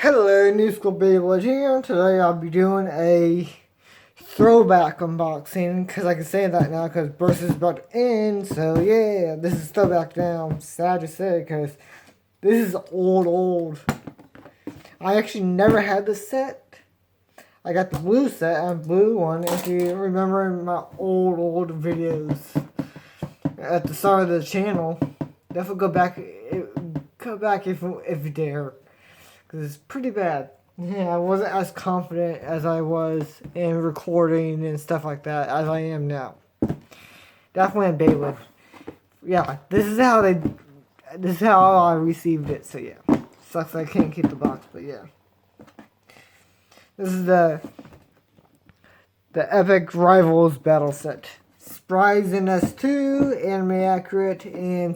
Hello, New School Beyblade here. Today I'll be doing a throwback unboxing, because I can say that now because Burst is about to end. So yeah, this is throwback now. Sad to say because this is old. I actually never had this set. I got the blue set and blue one. If you remember my old videos at the start of the channel, definitely go back if you dare. It's pretty bad. Yeah, I wasn't as confident as I was in recording and stuff like that as I am now. Definitely in Beyblade. Yeah, this is how I received it. So yeah, sucks I can't keep the box, but yeah. This is the Epic Rivals battle set. Surprise in S2, Anime Accurate, and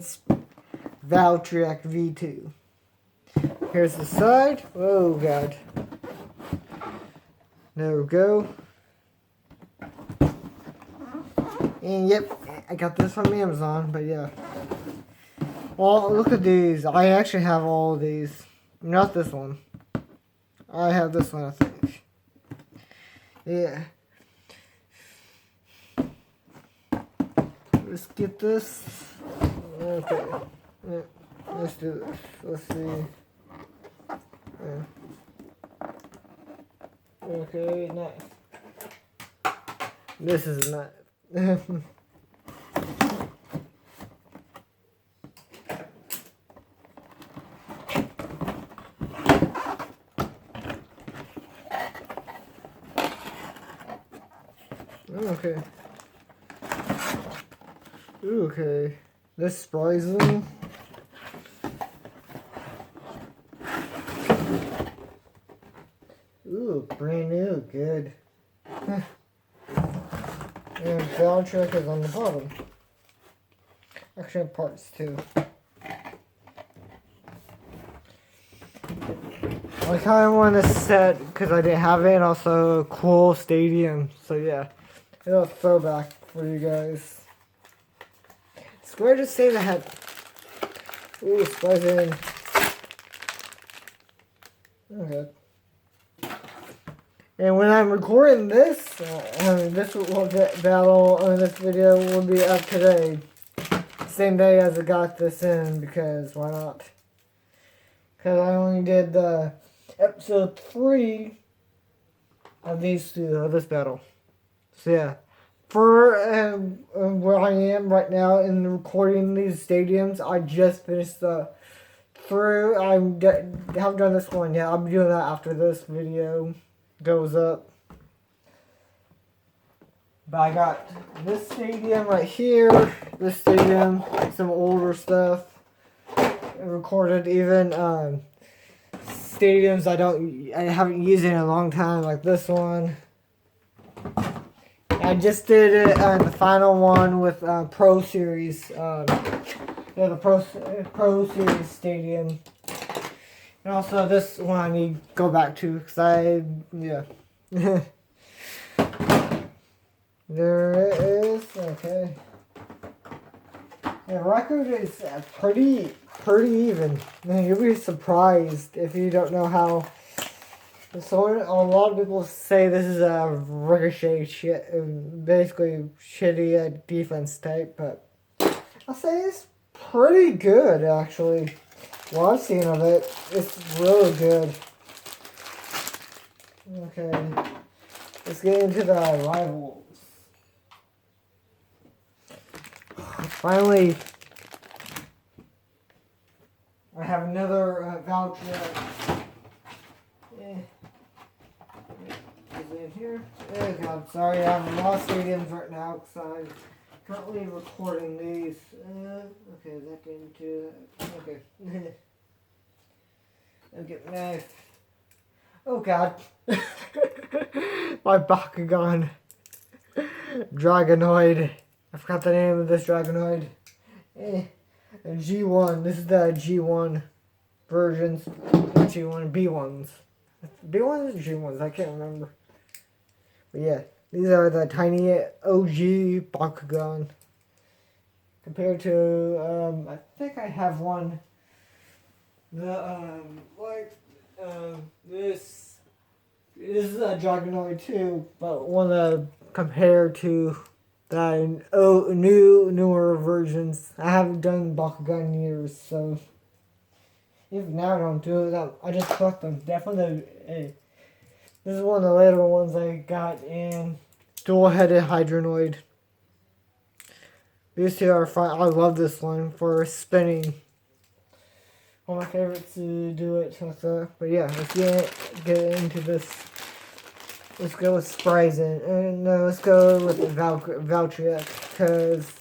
Valtryek V2. Here's the side. Oh god. There we go. And yep, I got this from Amazon, but yeah. Well, look at these. I actually have all of these. Not this one. I have this one, I think. Yeah. Let's get this. Okay. Yeah. Let's do this. Let's see. Okay, nice. This is not. Okay. Okay. This is surprising. Ooh, brand new, good. And Valtryek is on the bottom. Actually, parts too. I kind of want to set, because I didn't have it, and also a cool stadium. So yeah, a little throwback for you guys. It's weird to say that. Ooh, surprising. Okay. And when I'm recording this, this video will be up today, same day as I got this in, because why not? Because I only did the episode 3 of these two, of this battle. So yeah, for where I am right now in recording these stadiums, I just finished the through. I haven't done this one yet. I'll be doing that after this video goes up. But I got this stadium right here, this stadium, some older stuff. I recorded even stadiums I haven't used in a long time, like this one. I just did it the final one with Pro Series, the Pro Series stadium. And also this one I need to go back to, because yeah. There it is, okay. The record is pretty even. You'll be surprised if you don't know how. So a lot of people say this is a ricochet shit, basically shitty defense type, but I'll say it's pretty good actually. What I've seen of it, it's really good. Okay, let's get into the rivals. Finally, I have another voucher. Is it here? Oh god, sorry, I have a lot of stadiums right now because I'm currently recording these. Okay, that game too. Okay. Okay, knife. Oh god. My Bakugan. Dragonoid. I forgot the name of this Dragonoid. G1. This is the G1 versions. Not G1, B1s. B1s or G1s? I can't remember. But yeah, these are the tiny OG Bakugan. Compared to, I think I have one. The, like, This is a Dragonoid too, but want to compare to the newer versions. I haven't done Bakugan in years, so even now I don't do it. I just collect them. Definitely, this is one of the later ones I got in dual-headed Hydronoid. These two are fun. I love this one for spinning. One of my favorites to do it with. But yeah, let's get into this. Let's go with Spryzen. And let's go with the Valtryek, because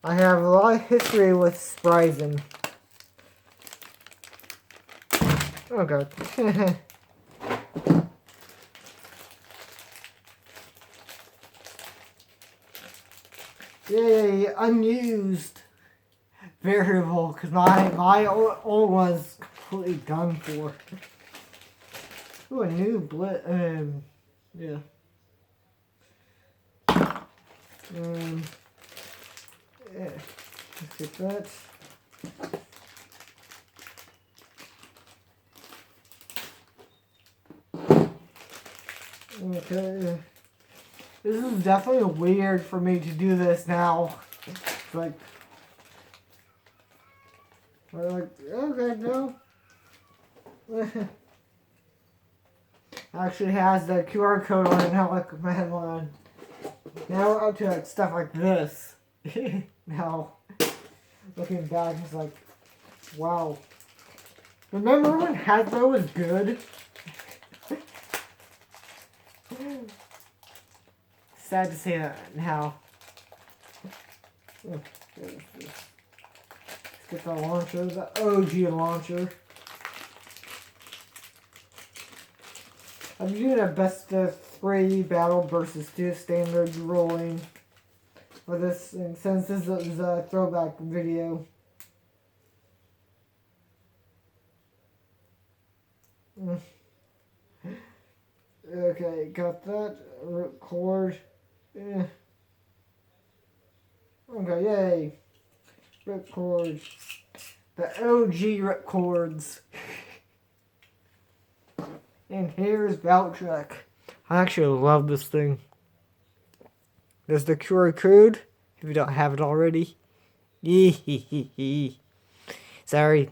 I have a lot of history with Spryzen. Oh god. Yay, unused variable, because my old one's completely done for. Ooh, a new yeah. Yeah, let's get that. Okay. This is definitely weird for me to do this now. It's like, okay, no. Actually has the QR code on it, not like a command line. Now we're up to like stuff like this. Now, looking back, it's like, wow. Remember when Hasbro was good? Sad to say that now. Let's get the launcher, the OG launcher. I'm doing a best of 3 battle versus 2 standard rolling for this, and since this is a throwback video. Okay, got that. Record. Yeah. Okay, yay. Ripcord. The OG Ripcords. And here's Valtryek. I actually love this thing. There's the QR code, if you don't have it already. Sorry.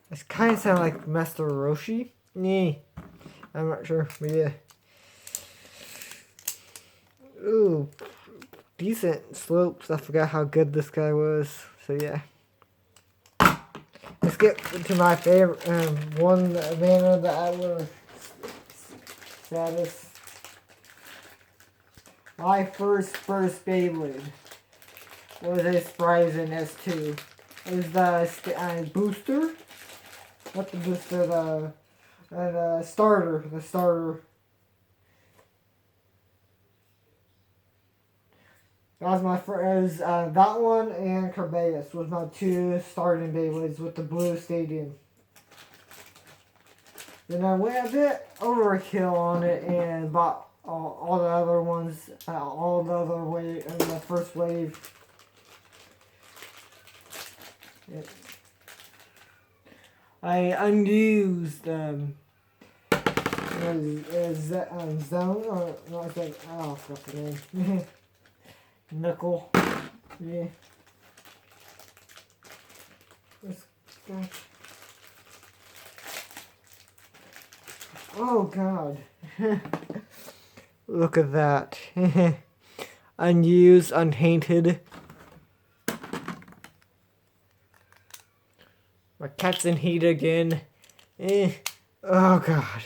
It kind of sounds like Master Roshi. I'm not sure, but yeah. Ooh, decent slopes. I forgot how good this guy was. So yeah. Let's get to my favorite one, man of the hour status. My first Beyblade was a Spryzen S2. It was the booster. Not the booster, the starter. The starter. That was my first. That one and Kerbeus was my 2 starting Beyblades with the blue stadium. Then I went a bit overkill on it and bought all the other ones, all the other wave, the first wave. Yeah. I unused zone or not that. Oh, I forgot the name. Nickel. Yeah. Let's go. Oh god. Look at that. Unused, untainted. My cat's in heat again. Oh god.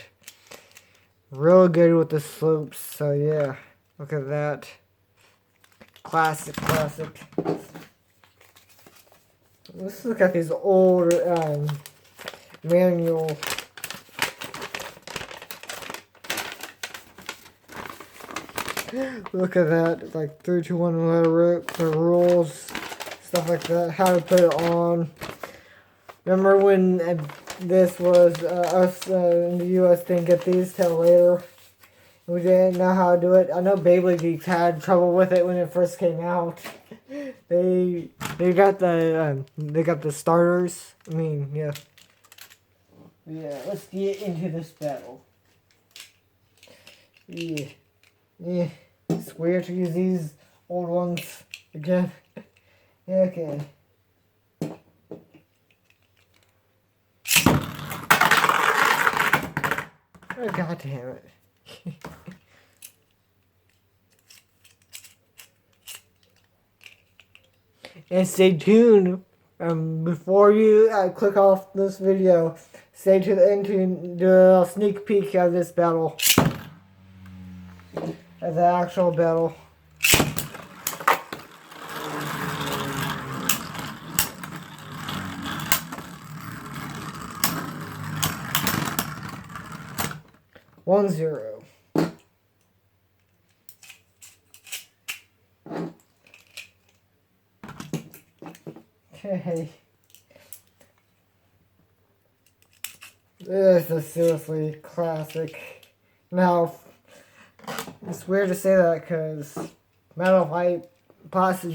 Real good with the slopes, so yeah. Look at that. Classic. Let's look at these old manual. Look at that. It's like 3, 2, 1 letter the rules, stuff like that. How to put it on. Remember when this was us in the US didn't get these till later? We didn't know how to do it. I know Beyblade Geeks had trouble with it when it first came out. They got the starters. I mean, yeah. Yeah, let's get into this battle. Yeah. It's weird to use these old ones again. Okay. Oh, God damn it. And stay tuned. Before you click off this video, stay to the end to do a sneak peek of this battle. Of the actual battle. One zero. Okay. This is seriously classic. Now, it's weird to say that because Metal White Plastic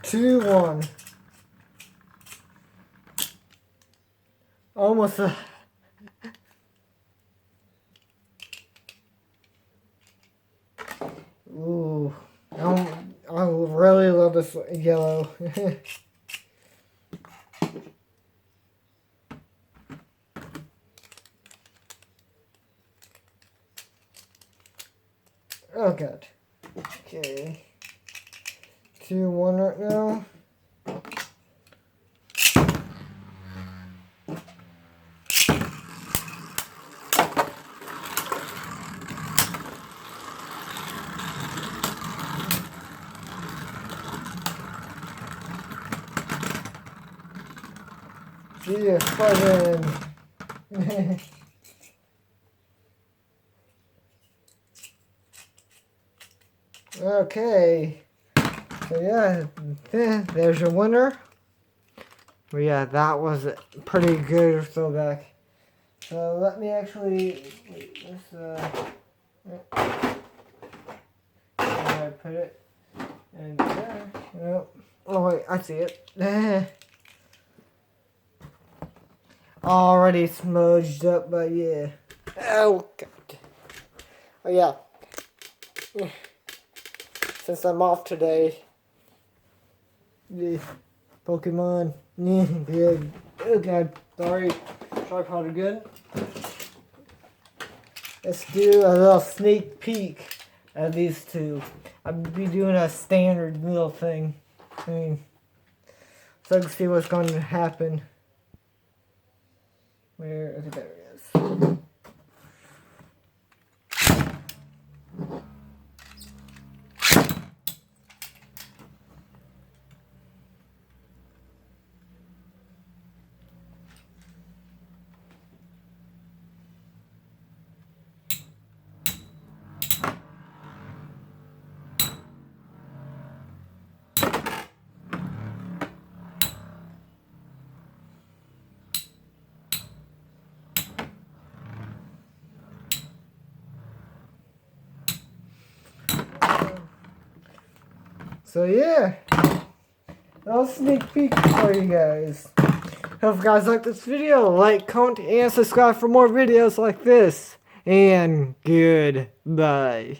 2-1. Almost a... Ooh. I really love this yellow. Oh god. Okay. 2-1 right now. Yeah, fun. Okay. So yeah, there's your winner. But yeah, that was pretty good throwback. So let me actually I put it in there. Nope. Oh wait, I see it. Already smudged up, but yeah. Oh god. Oh yeah. Since I'm off today, the Pokemon, yeah, oh god, sorry, tripod again. Let's do a little sneak peek of these two. I'll be doing a standard little thing. I mean, so I can see what's going to happen. Where is it? There it is. So yeah, little sneak peek for you guys. Hope you guys like this video. Like, comment, and subscribe for more videos like this. And goodbye.